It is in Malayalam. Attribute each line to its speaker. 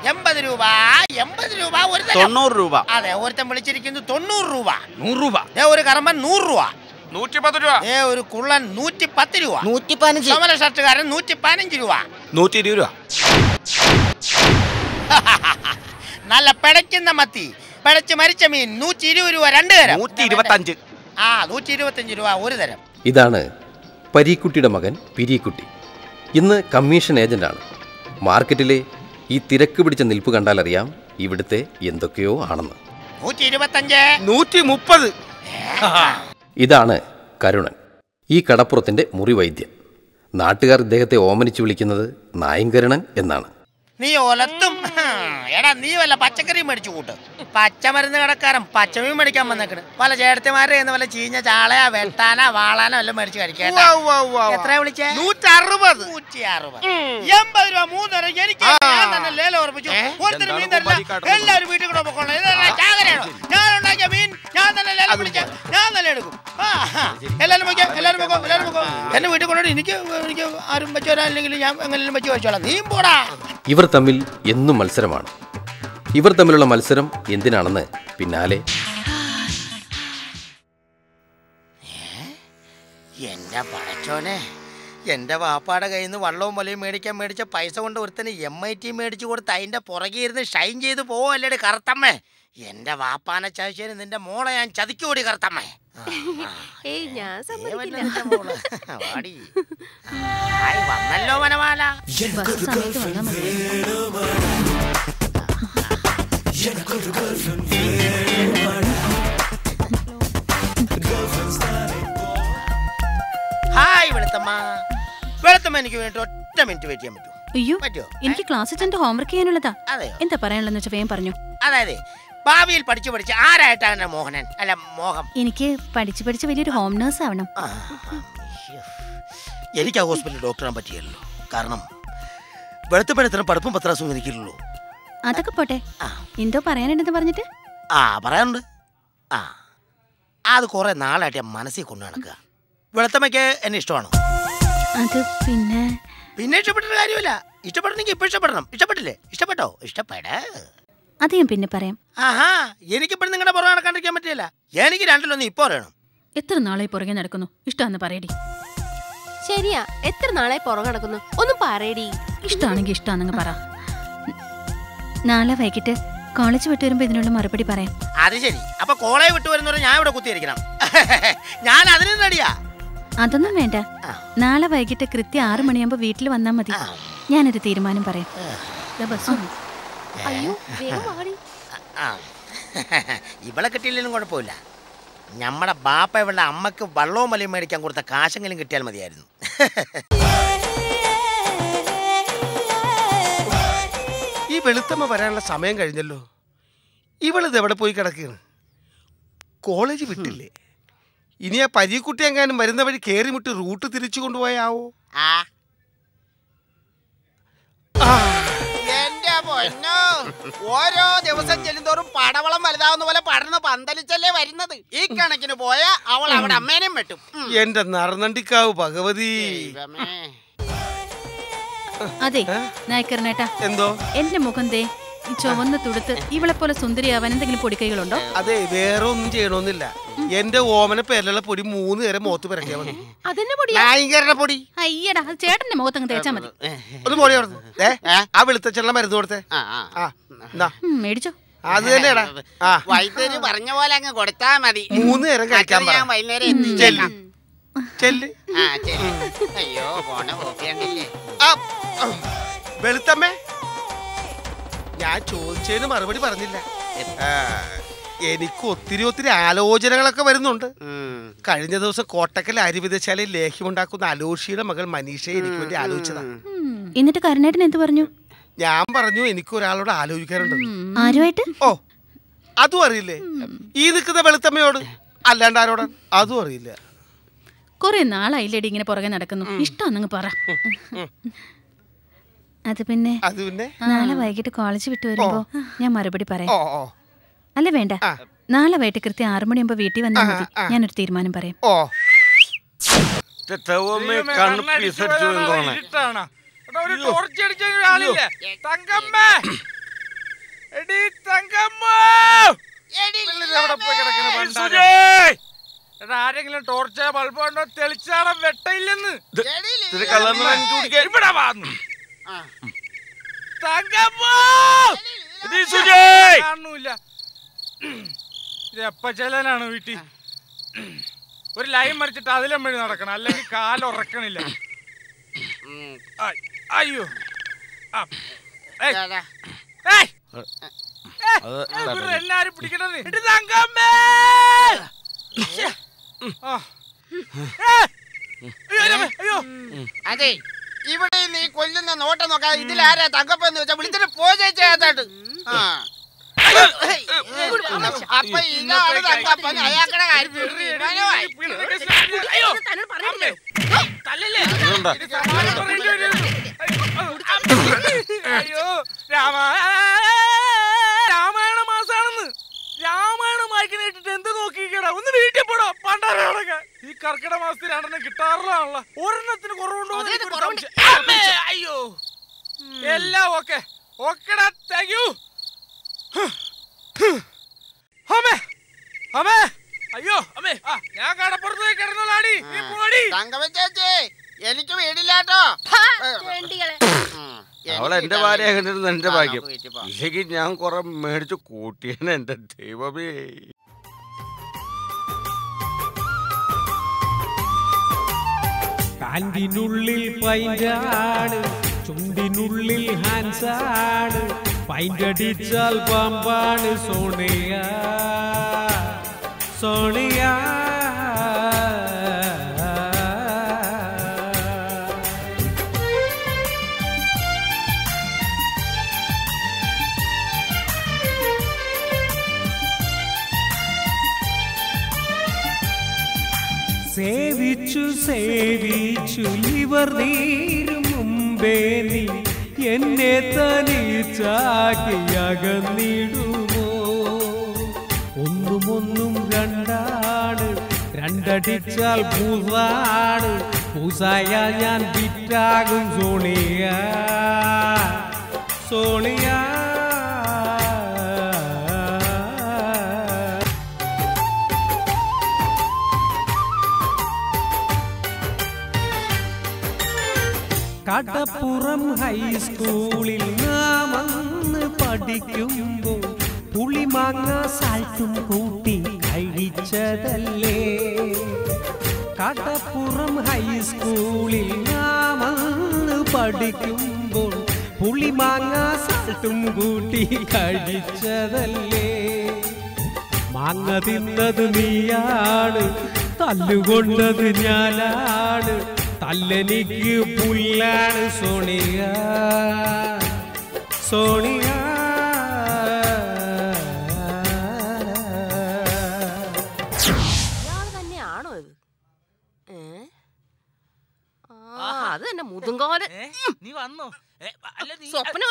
Speaker 1: 80 രൂപ 80 രൂപ ഒരു
Speaker 2: 90 രൂപ.
Speaker 1: അതെ, ഒരുത്തൻ വിളിച്ചിരിക്കുന്നു 90 രൂപ.
Speaker 2: 100 രൂപ.
Speaker 1: ഒരു കറമ്പൻ 100 രൂപ.
Speaker 2: 110 രൂപ.
Speaker 1: ഒരു കുള്ളൻ 110 രൂപ.
Speaker 3: 115.
Speaker 1: സമര ഷർട്ടുകാരൻ 115 രൂപ.
Speaker 2: 120 രൂപ.
Speaker 1: നല്ല പിടയ്ക്കുന്ന മത്തി, പിടച്ച് മരിച്ച മീൻ 120 രൂപ 2 തരം.
Speaker 2: 125.
Speaker 1: 125 രൂപ ഒരു തരം.
Speaker 4: ഇതാണ് പരീക്കുട്ടിയുടെ മകൻ പിരീക്കുട്ടി. ഇന്ന് കമ്മീഷൻ ഏജന്റാണ്. മാർക്കറ്റിലെ ഈ തിരക്ക് പിടിച്ച നിൽപ്പ് കണ്ടാലറിയാം ഇവിടുത്തെ എന്തൊക്കെയോ ആണെന്ന്.
Speaker 1: 125.
Speaker 2: 130.
Speaker 4: ഇതാണ് കരുണൻ, ഈ കടപ്പുറത്തിൻ്റെ മുറിവൈദ്യൻ. നാട്ടുകാർ ഇദ്ദേഹത്തെ ഓമനിച്ച് വിളിക്കുന്നത് നായങ്കരണൻ എന്നാണ്.
Speaker 1: നീ ഒലത്തും. എടാ, നീ വല്ല പച്ചക്കറിയും മേടിച്ചു കൂട്ട്. പച്ചമരുന്ന് കടക്കാരൻ പച്ചമീൻ മേടിക്കാൻ വന്നേക്കണ്. പല ചേട്ടത്തിമാരുടെ വല്ല ചീഞ്ഞ ചാളയാ വെട്ടാനാ വാളാനോ എല്ലാം മേടിച്ചു കഴിക്കാം. എത്ര വിളിച്ചേ?
Speaker 2: 160.
Speaker 1: 160. 80 രൂപ 3 തരം. എനിക്ക് ഞാൻ തന്നെ ലേലം ഉറപ്പിച്ചു. ഒരുത്തരും മീൻ തരില്ല. എല്ലാവരും വീട്ടിൽ കൂടെ പൊക്കോളൂ. ചാകരയാണോ? ഞാൻ ഉണ്ടാക്കിയ മീൻ ഞാൻ തന്നെ ലേലം വിളിച്ച ഞാൻ തന്നെ എടുക്കും. എല്ലാവരും പൊക്കോ, എല്ലാവരും പൊക്കോ, എല്ലാവരും പൊക്കോ. എന്നെ വീട്ടിൽ കൊണ്ടുപോയി എനിക്ക് ആരും വെച്ച് വരാനില്ലെങ്കിൽ ഞാൻ എങ്ങനെയും വെച്ച് കഴിച്ചോളാം. നീ പോടാ.
Speaker 4: ഇവർ തമ്മിൽ എന്നും മത്സരമാണ്. ഇവർ തമ്മിലുള്ള മത്സരം എന്തിനാണെന്ന് പിന്നാലെ.
Speaker 1: എന്റെ പടച്ചോനെ, എന്റെ വാപ്പാടെ കയ്യിൽ നിന്ന് വള്ളവും വലയും മേടിച്ച പൈസ കൊണ്ട് ഒരുത്തന് MIT മേടിച്ചു കൊടുത്ത് അതിന്റെ പുറകെ ഇരുന്ന് ഷൈൻ ചെയ്ത് പോവല്ലേടി കറുത്തമ്മേ. എന്റെ വാപ്പാനെ ചതിച്ചതിന് നിന്റെ മോളെ ഞാൻ ചതിക്കൂടി കറുത്തമ്മേ. വന്നല്ലോ വനമാല. ഹായ് വെളുത്തമ്മ. വെളുത്തമ്മ എനിക്ക് വേണ്ടി 1 മിനിറ്റ് വെയിറ്റ് ചെയ്യാൻ പറ്റുമോ?
Speaker 5: അയ്യോ, എനിക്ക് ക്ലാസ്സിൽ ചെന്ന് ഹോംവർക്ക് ചെയ്യാനുള്ളതാ. എന്താ പറയാനുള്ളതെന്ന് വെച്ചാൽ വേഗം പറഞ്ഞു.
Speaker 1: അതായത് ഭാവിയിൽ പഠിച്ച് ആരായിട്ടാണ് മോഹനൻ അല്ല മോഹം?
Speaker 5: എനിക്ക് പഠിച്ച് വലിയൊരു ഹോം നേഴ്സ് ആവണം.
Speaker 1: എനിക്ക് ആ ഹോസ്പിറ്റലിൽ ഡോക്ടറാൻ പറ്റിയല്ലോ. കാരണം വെളുത്തപ്പനത്തിന് പഠിപ്പും പത്രാസും എനിക്കില്ലല്ലോ.
Speaker 5: അതൊക്കെ പോട്ടെ, എന്തോ പറയാനുണ്ടെന്ന് പറഞ്ഞിട്ട്.
Speaker 1: പറയാനുണ്ട്. അത് കുറെ നാളായിട്ട് ഞാൻ മനസ്സിൽ കൊണ്ടു നടക്കുക. വെളുത്തമ്മയ്ക്ക് എന്നെ ഇഷ്ടമാണോ?
Speaker 5: അത് പിന്നെ
Speaker 1: ഇഷ്ടപ്പെട്ടിട്ട് കാര്യമില്ല. ഇഷ്ടപ്പെടണമെങ്കിൽ ഇപ്പൊ ഇഷ്ടപ്പെടണം. ഇഷ്ടപ്പെട്ടില്ലേ? ഇഷ്ടപ്പെട്ടോ?
Speaker 5: അത് ഞാൻ പിന്നെ പറയാം.
Speaker 1: എനിക്കിപ്പോഴും നിങ്ങളുടെ പുറകെ നടക്കാണ്ടിരിക്കാൻ പറ്റില്ല. എനിക്ക് രണ്ടിലൊന്നും ഇപ്പൊ അറിയണം.
Speaker 5: എത്ര നാളായി പുറകെ നടക്കുന്നു? ഇഷ്ടമാണെന്ന് പറയടി.
Speaker 3: ശരിയാ, എത്ര നാളായി പുറകെ നടക്കുന്നു? ഒന്ന് പറയടി.
Speaker 5: ഇഷ്ടമാണെങ്കിൽ ഇഷ്ടമാണെന്ന് പറ. നാളെ വൈകിട്ട് കോളേജ് വിട്ട് വരുമ്പോ ഇതിനുള്ള മറുപടി പറയാം.
Speaker 1: അത് ശരി. അപ്പൊ കോളേജ് വിട്ട് വരുന്നവരെ ഞാൻ ഇവിടെ കുത്തിയിരിക്കണം. ഞാൻ അതിന് റെഡിയാ.
Speaker 5: അതൊന്നും വേണ്ട. നാളെ വൈകിട്ട് കൃത്യം 6 മണിയാകുമ്പോ വീട്ടിൽ വന്നാൽ മതി. ഞാനൊരു തീരുമാനം പറയാം.
Speaker 1: ഇവളെ കിട്ടിയില്ലെങ്കിലും കുഴപ്പമില്ല. നമ്മുടെ ബാപ്പ ഇവളുടെ അമ്മക്ക് വള്ളവും മലയും മേടിക്കാൻ കൊടുത്ത കാശെങ്കിലും കിട്ടിയാൽ മതിയായിരുന്നു.
Speaker 2: ഈ വെളുത്തമ്മ വരാനുള്ള സമയം കഴിഞ്ഞല്ലോ. ഇവളിത് എവിടെ പോയി കിടക്കുകയാണ്? കോളേജ് വിട്ടില്ലേ? ഇനി ആ പരീക്കുട്ടി എങ്ങാനും വരുന്ന വഴി കയറി മുട്ടി റൂട്ട് തിരിച്ചു കൊണ്ടുപോയാവോ?
Speaker 1: എന്റെ പൊന്നോ, ഓരോ ദിവസം ചെല്ലുന്തോറും പടവളം വലുതാവുന്ന പോലെ പടർന്ന് പന്തലിച്ചല്ലേ വരുന്നത്. ഈ കണക്കിന് പോയ അവൾ അവിടെ അമ്മേനെയും വെട്ടും.
Speaker 2: എന്റെ നറുനണ്ടിക്കാവ് ഭഗവതി.
Speaker 5: അതെ നായക്കറിനേട്ടാ,
Speaker 2: എന്തോ
Speaker 5: എന്റെ മുഖം ദേ ചുവന്ന് തുടുത്ത് ഇവളെ പോലെ സുന്ദരിയാവാൻ എന്തെങ്കിലും പൊടിക്കൈകളുണ്ടോ?
Speaker 2: അതെ, വേറെ ഒന്നും ചെയ്യണമെന്നില്ല. എന്റെ ഓമന പേരിലുള്ള പൊടി 3 നേരം മുഖത്ത് പിറക്കിയാ മതി. പൊടി.
Speaker 5: അയ്യടാ, അത് ചേട്ടന്റെ മുഖത്തങ്ങ് തേച്ചാ മതി.
Speaker 2: ഒന്ന് പൊടി ആ വെളുത്തച്ചെള്ള മരുന്ന് കൊടുത്തേ.
Speaker 5: മേടിച്ചോ?
Speaker 2: അത് തന്നെയാടാ.
Speaker 1: വൈദ്യര് പറഞ്ഞ പോലെ അങ്ങ് കൊടുത്താ മതി.
Speaker 2: 3 നേരം കഴിക്കാൻ
Speaker 1: അയ്യോ, പോണ കോപ്പിയണ്ടില്ലേ.
Speaker 2: വെളുത്തമ്മേ, ഞാൻ ചോദിച്ചതിന് മറുപടി പറഞ്ഞില്ല. എനിക്ക് ഒത്തിരി ആലോചനകളൊക്കെ വരുന്നുണ്ട്. കഴിഞ്ഞ ദിവസം കോട്ടക്കൽ അരിവിതശാലയിൽ ലേഹ്യമുണ്ടാക്കുന്ന അലോഷിയുടെ മകൾ മനീഷയെ എനിക്ക് വേണ്ടി ആലോചിച്ചതാ.
Speaker 5: എന്നിട്ട് കരുണേട്ടൻ എന്ത് പറഞ്ഞു?
Speaker 2: ഞാൻ പറഞ്ഞു എനിക്ക് ഒരാളോട് ആലോചിക്കാറുണ്ട്.
Speaker 5: ആരുമായിട്ട്?
Speaker 2: ഓ, അതും അറിയില്ലേ? ഈ നിൽക്കുന്ന വെളുത്തമ്മയോട്. അല്ലാണ്ട് ആരോടാ? അതും അറിയില്ല.
Speaker 5: കൊറേ നാളായില്ലേടി ഇങ്ങനെ പുറകെ നടക്കുന്നു. ഇഷ്ടമാണെന്ന് പറ. അത് പിന്നെ നാളെ വൈകിട്ട് കോളേജ് വിട്ടു വരുമ്പോ ഞാൻ മറുപടി പറയാം. അല്ല വേണ്ട, നാളെ വൈകിട്ട് കൃത്യം 6 മണിയാകുമ്പോ വീട്ടിൽ വന്നാൽ മതി. ഞാനൊരു തീരുമാനം പറയാം.
Speaker 6: ആരെങ്കിലും ടോർച്ച് ബൾബ് ഉണ്ടോ തെളിച്ചാടം വെട്ടയില്ലെന്ന് കാണൂല. ഇത് എപ്പ ചെല്ലാനാണ് വീട്ടിൽ? ഒരു ലൈൻ മറിച്ചിട്ട് അതിലും വഴി നടക്കണം, അല്ലെങ്കിൽ കാലുറക്കണില്ല. അയ്യോ എല്ലാരും പിടിക്കണത്.
Speaker 1: അതെ, ഇവിടെ നീ കൊല്ലുന്ന നോട്ടം നോക്കാ. ഇതിലാരാ തങ്കപ്പെന്ന് വെച്ചാ വിളിച്ചിട്ട് പോയിട്ട്. അപ്പൊ ഇതാണ് തങ്കപ്പൻ. അയാളുടെ
Speaker 6: അയ്യോ രാമായണ മാസാണെന്ന്. രാമായണം വായിക്കണേറ്റിട്ട് എന്ത് നോക്കിക്കടാ? ഒന്ന് വീട്ടിൽ പോടാ പണ്ടാരൊക്കെ. ഈ കർക്കിടക മാസത്തിൽ രണ്ടെണ്ണം കിട്ടാറുള്ളതാണല്ലോ. ഒരെണ്ണത്തിന് കുറവുണ്ടോ? അയ്യോ എല്ലാം ഓക്കെ ഓക്കെടാ. Thank you. അമ്മേ അമ്മേ അയ്യോ അമ്മേ, ഞാൻ കടപ്പുറത്ത് പോയി കിടന്നോളാടി.
Speaker 1: തങ്കപ്പച്ചേച്ചി, എനിക്ക് വീടില്ലാട്ടോ.
Speaker 2: അവൾ എന്റെ ഭാര്യ കണ്ടിരുന്നു. എന്റെ ഭാഗ്യം ഇല്ലെങ്കിൽ ഞാൻ കുറെ മേടിച്ചു കൂട്ടിയാണ്. എന്റെ ദൈവമേ.
Speaker 7: പാന്റിനുള്ളിൽ പൈന്റാണ്, ചുണ്ടിനുള്ളിൽ ഹാൻസാണ്, പൈന്റടിച്ചാൽ പാമ്പാണ് സോണിയ സോണിയ. സേവിച്ചു സേവിച്ചു ഇവർ നീരും മുമ്പേ നീ എന്നെ തനിച്ചാകിയകന്നിടുമോ? ഒന്നും രണ്ടാണ്, രണ്ടടിച്ചാൽ പൂസാണ്, പൂസായ ഞാൻ വിറ്റാകും സോണിയ സോണിയ. കടപ്പുറം ഹൈസ്കൂളിൽ നാം അന്ന് പഠിക്കുമ്പോൾ പുളിമാങ്ങ സാൽട്ടും കൂട്ടി കഴിച്ചതല്ലേ? കടപ്പുറം ഹൈസ്കൂളിൽ നാം അന്ന് പഠിക്കുമ്പോൾ പുളിമാങ്ങ സാൽട്ടും കൂട്ടി കഴിച്ചതല്ലേ? മാങ്ങ തിന്നത് നീയാണ്, തല്ലുകൊണ്ടത് ഞാനാണ്, തല്ലെനിക്ക് പുല്ലാണ് സോണിയ സോണിയ.
Speaker 3: തന്നെയാണോ ഇത്? അത് തന്നെ മുതുങ്കോല്.
Speaker 1: നീ വന്നോ?
Speaker 3: സ്വപ്നം